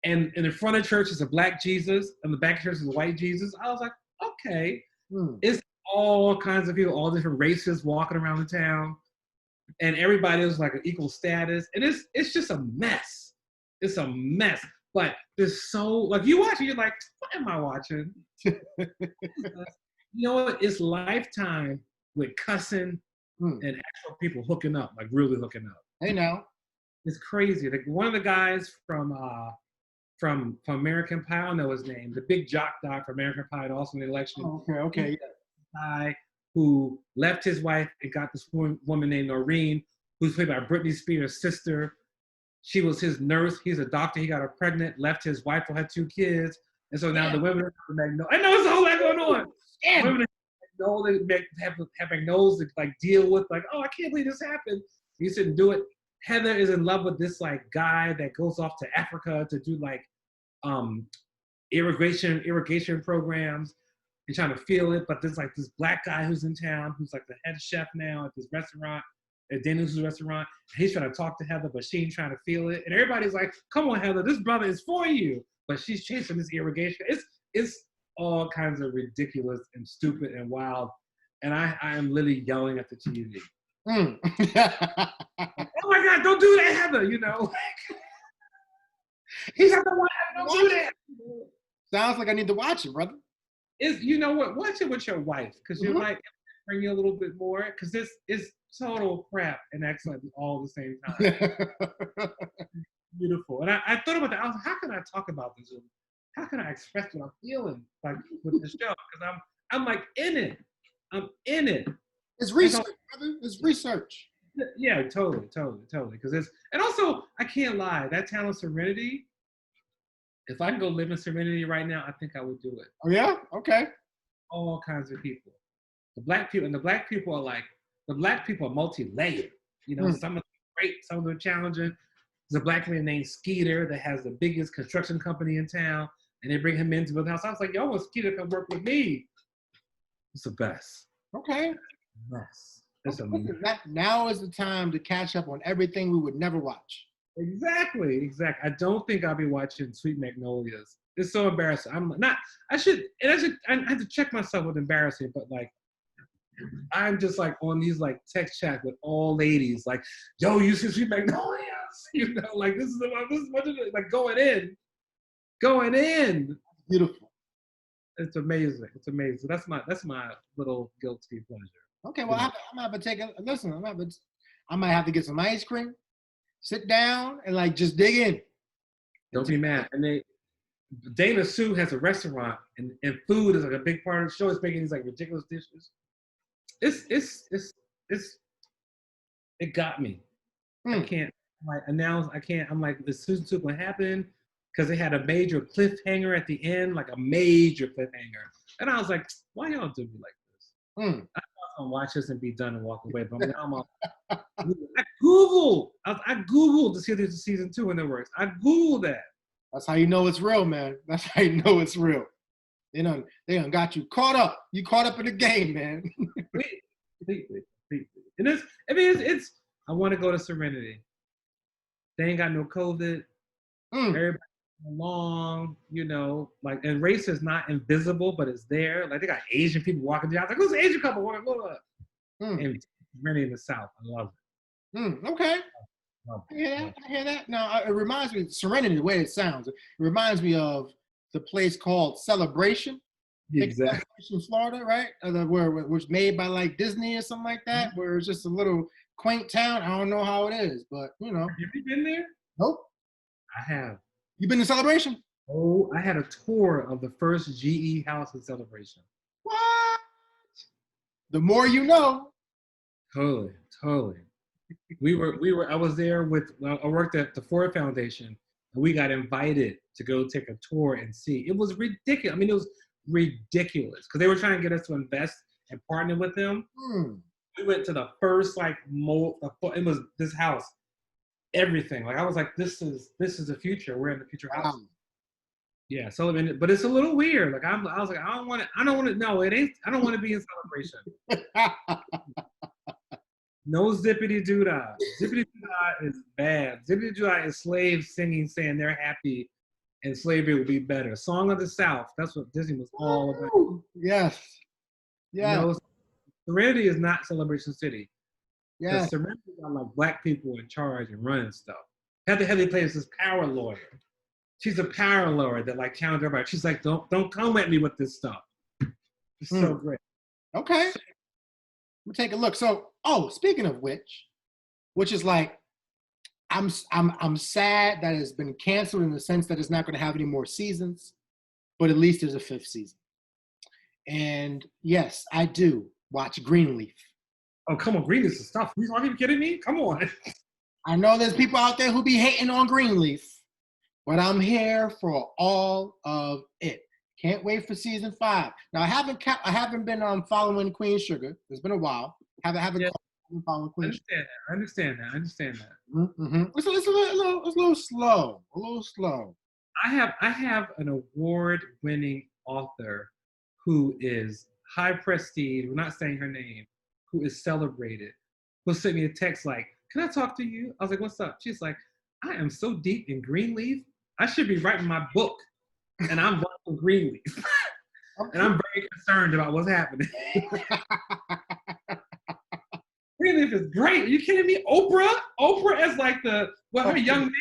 And in the front of church is a black Jesus. And the back of church is a white Jesus. I was like, okay. It's all kinds of people, all different races walking around the town. And everybody is like an equal status. And it's just a mess. It's a mess. But there's so, like you watch it, you're like, what am I watching? You know what? It's Lifetime with cussing and actual people hooking up, like really hooking up. Hey now. It's crazy. Like one of the guys from American Pie, I don't know his name, the big jock guy from American Pie, also in the election. Oh, okay. Guy who left his wife and got this woman named Noreen, who's played by Britney Spears' sister. She was his nurse. He's a doctor. He got her pregnant, left his wife who had 2 kids. And so now the women are Magnolia. I know it's a whole lot going on. Women have Magnolias to like deal with, like, oh, I can't believe this happened. He shouldn't do it. Heather is in love with this like guy that goes off to Africa to do like irrigation programs and trying to feel it. But there's like this black guy who's in town who's like the head chef now at this restaurant, at Dennis's restaurant. He's trying to talk to Heather, but she ain't trying to feel it. And everybody's like, come on, Heather, this brother is for you. But she's chasing this irrigation. It's all kinds of ridiculous and stupid and wild. And I am literally yelling at the TV. Oh my God, don't do that, Heather, you know. He's not the one, don't do that. Sounds like I need to watch it, brother. You know what? Watch it with your wife, because you might bring you a little bit more, because this is total crap and excellent all at the same time. Beautiful. And I thought about that. I was like, how can I talk about this? How can I express what I'm feeling like with this show? Because I'm like in it. I'm in it. It's research, brother. It's research. Yeah, totally. Because and also I can't lie. That town of Serenity. If I can go live in Serenity right now, I think I would do it. Oh yeah? Okay. All kinds of people. The black people are multi-layered. You know, some of them are great, some of them are challenging. There's a black man named Skeeter that has the biggest construction company in town, and they bring him into the house. I was like, yo, I want Skeeter to come work with me. It's the best. Okay. Yes. It's amazing. Now is the time to catch up on everything we would never watch. Exactly. I don't think I'll be watching Sweet Magnolias. It's so embarrassing. I have to check myself with embarrassing, but like, I'm just like on these like text chat with all ladies, like, yo, you see Sweet Magnolias? You know, like this is what it is, like going in. Beautiful. It's amazing. That's my little guilty pleasure. Okay, well, I'm gonna have to take a listen. I might have to get some ice cream, sit down, and like just dig in. Don't be mad. And Dana Sue has a restaurant, and food is like a big part of the show. It's making these like ridiculous dishes. It got me. I can't like announce. I can't. I'm like, is Susan Soup gonna happen? Because they had a major cliffhanger at the end, like a major cliffhanger, and I was like, why y'all do me like this? I thought I was gonna watch this and be done and walk away, but I Googled to see if there's a season 2 in the works. I Googled that. That's how you know it's real, man. That's how you know it's real. They done got you caught up. You caught up in the game, man. Completely. And it's. I want to go to Serenity. They ain't got no COVID. Everybody along, like, and race is not invisible, but it's there. Like, they got Asian people walking down. Like, who's an Asian couple walking? And Serenity in the South. I love it. Okay. I hear that. Now, it reminds me, Serenity, the way it sounds, it reminds me of the place called Celebration. Exactly. Celebration, Florida, right? Where it was made by like Disney or something like that, where it's just a little quaint town. I don't know how it is, but Have you been there? Nope. I have. You been to Celebration? Oh, I had a tour of the first GE house in Celebration. What? The more you know. Totally. I was there I worked at the Ford Foundation, and we got invited to go take a tour and see. It was ridiculous. I mean, it was ridiculous because they were trying to get us to invest and partner with them. We went to the first it was this house, everything. Like, I was like, this is the future. We're in the future house. Wow. Yeah, so but it's a little weird. Like, I was like, I don't want to. No, it ain't. I don't want to be in Celebration. No zippity doo dah. Zippity doo dah is bad. Zippity doo dah is slaves singing, saying they're happy and slavery will be better. Song of the South. That's what Disney was all about. Yes. Yeah. Serenity is not Celebration City. Yeah. Serenity got like black people in charge and running stuff. Heather plays this power lawyer. She's a power lawyer that like challenged everybody. She's like, don't come at me with this stuff. It's so great. Okay. We'll take a look. So, speaking of which is like, I'm sad that it's been canceled in the sense that it's not going to have any more seasons, but at least there's a 5th season. And yes, I do watch Greenleaf. Oh, come on, Greenleaf is stuff. Are you kidding me? Come on. I know there's people out there who be hating on Greenleaf, but I'm here for all of it. Can't wait for season 5. Now, I haven't been following Queen Sugar. It's been a while. Haven't been following Queen Sugar. I understand that. Mm-hmm. It's a little slow. I have an award-winning author who is high prestige. We're not saying her name. Who is celebrated? Who sent me a text like, "Can I talk to you?" I was like, "What's up?" She's like, "I am so deep in Greenleaf. I should be writing my book, and I'm writing Greenleaf, and I'm very concerned about what's happening." Greenleaf is great. Are you kidding me? Oprah as like her young man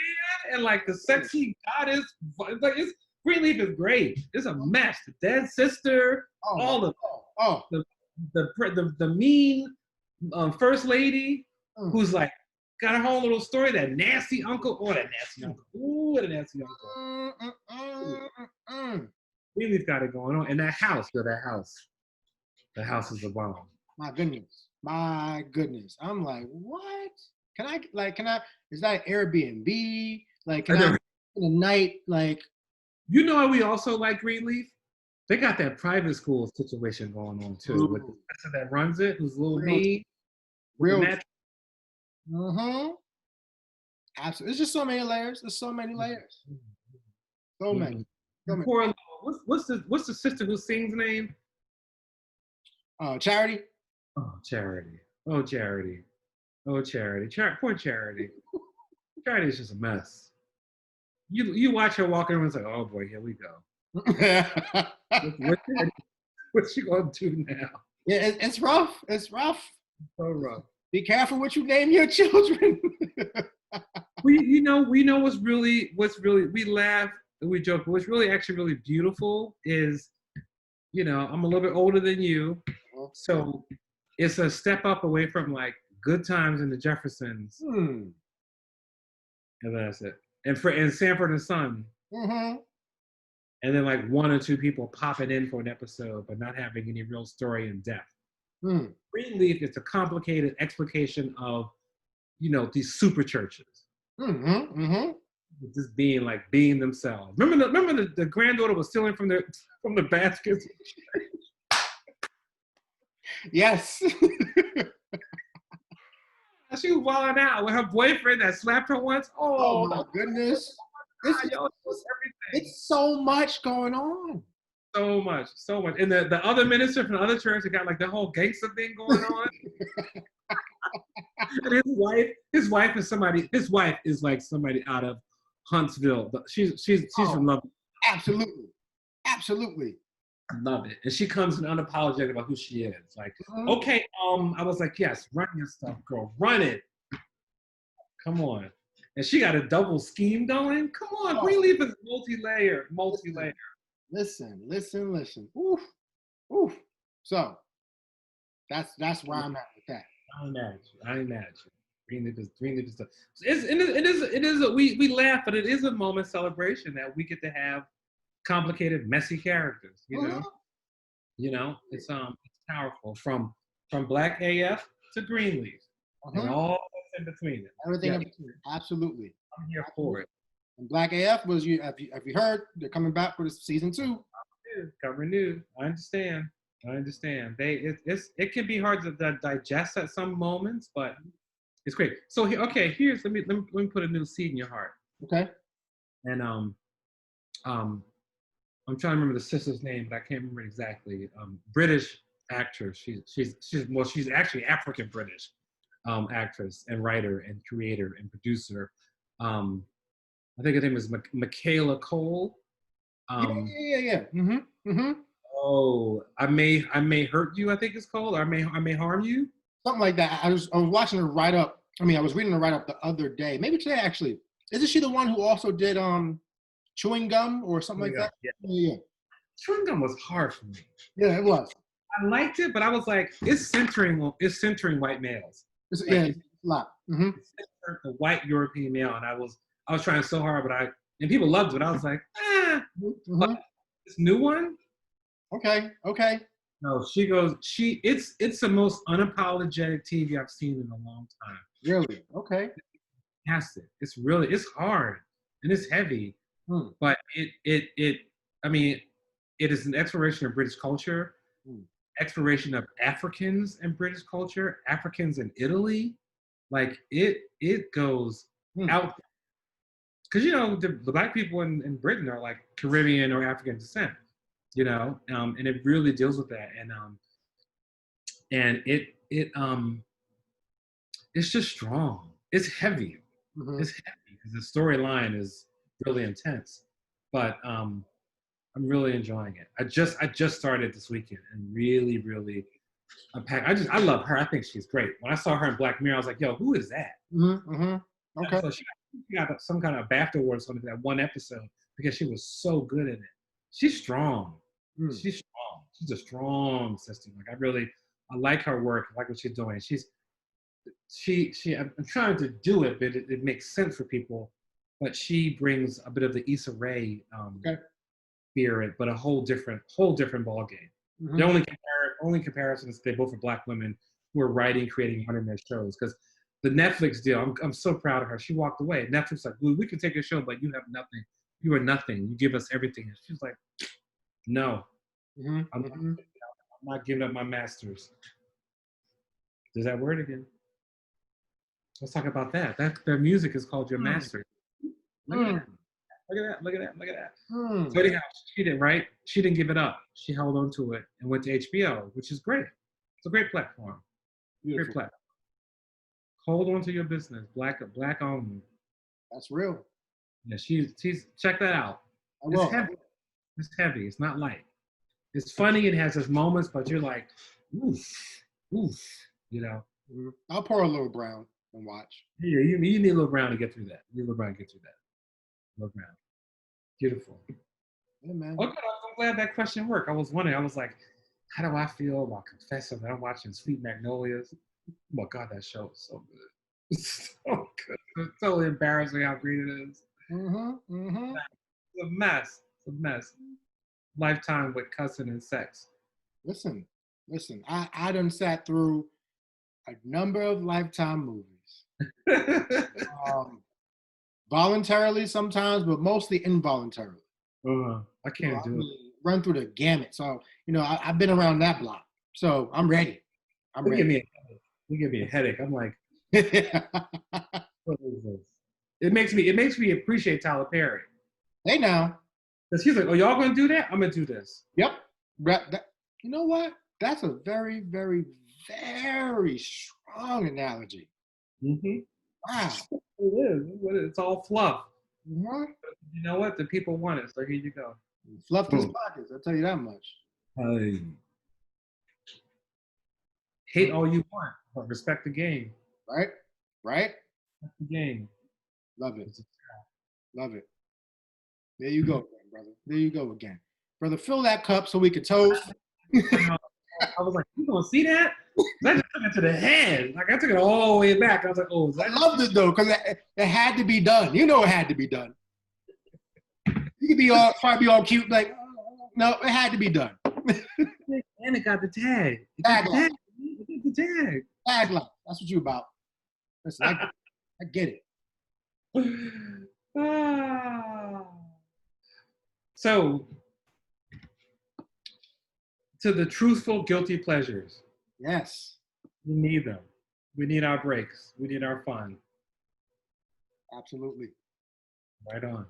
and like the sexy goddess. Like, Greenleaf is great. It's a mess. The dead sister, all of the mean first lady who's like got her whole little story. That nasty uncle. Oh, that nasty uncle. Ooh, that nasty uncle. Greenleaf got it going on. And that house. The house is a bomb. My goodness. I'm like, what? Can I, is that Airbnb? Like, can I, in the night, like. You know, we also like Greenleaf. They got that private school situation going on too. With the person that runs it, who's a little mean. Real. Mm-hmm. Absolutely. There's just so many layers. So many. Poor, what's the sister who sings name? Charity. Charity. Poor Charity. Charity is just a mess. You watch her walking around, it's like, oh boy, here we go. What's she gonna do now? Yeah, it's rough. It's so rough. Be careful what you name your children. we know what's really we laugh and we joke, but what's really actually really beautiful is, I'm a little bit older than you, so it's a step up away from like Good Times and the Jeffersons. Hmm. And that's it. And Sanford and Son. Mm-hmm. And then like one or two people popping in for an episode, but not having any real story in depth. Hmm. Greenleaf is a complicated explication of, these super churches. Mm-hmm. Mm-hmm. Just being themselves. Remember the granddaughter was stealing from the baskets. Yes. She was wilding out with her boyfriend that slapped her once. Oh Oh my goodness. God, everything. It's so much going on. So much. And the other minister from the other church that got like the whole gangster thing going on. And his wife is like somebody out of Huntsville. She's from Love. Absolutely. Love it. And she comes in unapologetic about who she is. Like, okay, I was like, yes, run your stuff, girl. Run it. Come on. And she got a double scheme going. Come on, Greenleaf is multi-layer. Listen. Oof. So that's where I'm at with that. I imagine. Greenleaf is it is we laugh, but it is a moment celebration that we get to have complicated, messy characters. It's powerful from Black AF to Greenleaf and all in between it. Everything in between. Absolutely. I'm here for it. And Black AF was have you heard they're coming back for this season 2? Got renewed. I understand. It can be hard to digest at some moments, but it's great. So here's let me put a new seed in your heart. Okay. And I'm trying to remember the sister's name, but I can't remember exactly. British actress. She's actually African British actress and writer and creator and producer. I think her name is Michaela Cole. Yeah. Mm-hmm. Oh, I may hurt you. I think it's called. Or I may harm you. Something like that. I was watching her write up. I was reading her write up the other day. Maybe today actually. Isn't she the one who also did Chewing Gum or something like that? Yeah. Chewing Gum was hard for me. Yeah, it was. I liked it, but I was like, it's centering white males. It's a lot. Mm-hmm. It's centered the white European male, and I was trying so hard, and people loved it. I was like, Mm-hmm. But this new one. Okay. No, it's the most unapologetic TV I've seen in a long time. Really? Okay. It's hard and it's heavy, but it is an exploration of British culture, exploration of Africans and British culture, Africans in Italy. Like it goes out because the black people in Britain are like Caribbean or African descent, and it really deals with that, and it's just strong. It's heavy. Mm-hmm. It's heavy because the storyline is really intense, but I'm really enjoying it. I just started this weekend and really I love her. I think she's great. When I saw her in Black Mirror, I was like, yo, who is that? Mm-hmm. Okay. So she got some kind of BAFTA award or something for that one episode because she was so good in it. She's strong. She's strong. She's a strong sister. Like I like her work. I like what she's doing. I'm trying to do it, but it makes sense for people. But she brings a bit of the Issa Rae spirit, but a whole different ball game. Mm-hmm. The only comparison is they both are Black women who are writing, creating, running their shows. Because the Netflix deal, I'm so proud of her. She walked away. Netflix like, well, we can take your show, but you have nothing. You are nothing. You give us everything. And she's like, no, I'm not giving up my masters. There's that word again. Let's talk about that. Their music is called Your Master. Look at that. So anyhow, she didn't, right? She didn't give it up. She held on to it and went to HBO, which is great. It's a great platform. Beautiful. Great platform. Hold on to your business. Black owned. That's real. Yeah, she's check that out. It's heavy. It's heavy. It's not light. It's funny. It has its moments, but you're like, oof. I'll pour a little brown and watch. Yeah, you need a little brown to get through that. Little brown. Beautiful. Yeah, man. Okay, I'm glad that question worked. I was wondering. I was like, how do I feel about confessing that I'm watching Sweet Magnolias? my God, that show is so good. It's so good. It's so embarrassing how great it is. It's a mess. It's a mess. Lifetime with cussing and sex. Listen, listen. I done sat through a number of Lifetime movies. Voluntarily sometimes, but mostly involuntarily. I can't do it. Run through the gamut. So, I've been around that block. So I'm ready. I'm ready. You give me a headache. I'm like, what is this? It makes me appreciate Tyler Perry. Hey now. Because he's like, oh, y'all gonna do that? I'm gonna do this. Yep. You know what? That's a very, very, very strong analogy. Mm-hmm. Wow. It is. It's all fluff. Mm-hmm. You know what? The people want it, so here you go. Fluff his pockets, I'll tell you that much. Hate all you want, but respect the game. Right? Right? Respect the game. Love it. Love it. There you go, brother. There you go again. Brother, fill that cup so we can toast. I was like, you gonna see that? I just took it to the head. Like I took it all the way back. I was like, oh, I loved it though, because it had to be done. You know it had to be done. You could try to be all cute, like, no, it had to be done. And it got the tag. Tag life. It got the tag. Tag life. That's what you about. Listen, I get it. So, to the truthful guilty pleasures. Yes. We need them. We need our breaks. We need our fun. Absolutely. Right on.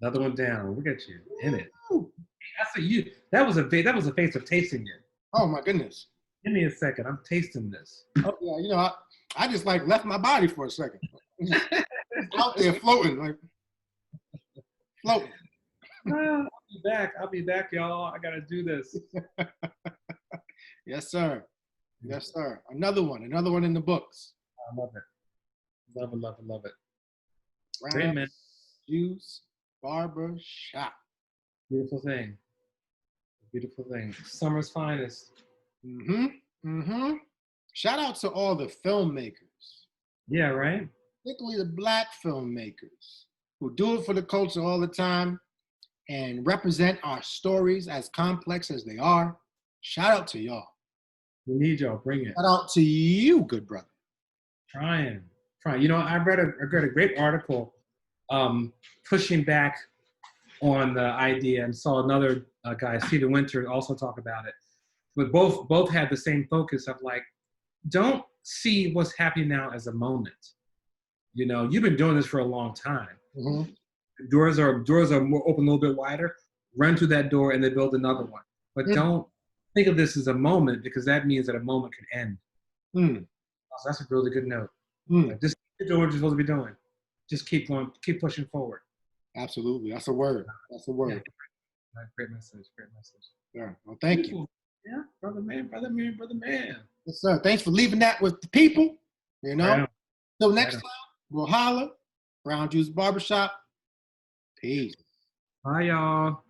Another one down. Look at you in it. That was a face of tasting it. Oh my goodness. Give me a second. I'm tasting this. Oh yeah, I just like left my body for a second. Out there floating, like floating. I'll be back, y'all. I gotta do this. Yes, sir. Yes, sir. Another one in the books. I love it. Love it. Great man. Juice Barbershop. Beautiful thing. Beautiful thing. Summer's finest. Shout out to all the filmmakers. Yeah, right? Particularly the Black filmmakers who do it for the culture all the time and represent our stories as complex as they are. Shout out to y'all. We need y'all. Bring it. Shout out to you, good brother. Trying. I read a great article pushing back on the idea and saw another guy, Stephen Winter, also talk about it. But both had the same focus of like, don't see what's happening now as a moment. You've been doing this for a long time. Mm-hmm. Doors are more open a little bit wider. Run through that door and they build another one. But don't think of this as a moment because that means that a moment can end. So that's a really good note. Like, just keep doing what you're supposed to be doing. Just keep going, keep pushing forward. Absolutely. That's a word. Yeah. Great message. Yeah. Well, thank you. Yeah, brother man. Yes, sir. Thanks for leaving that with the people. Right Till next time, we'll holler. Brown Juice Barbershop. Peace. Bye, y'all.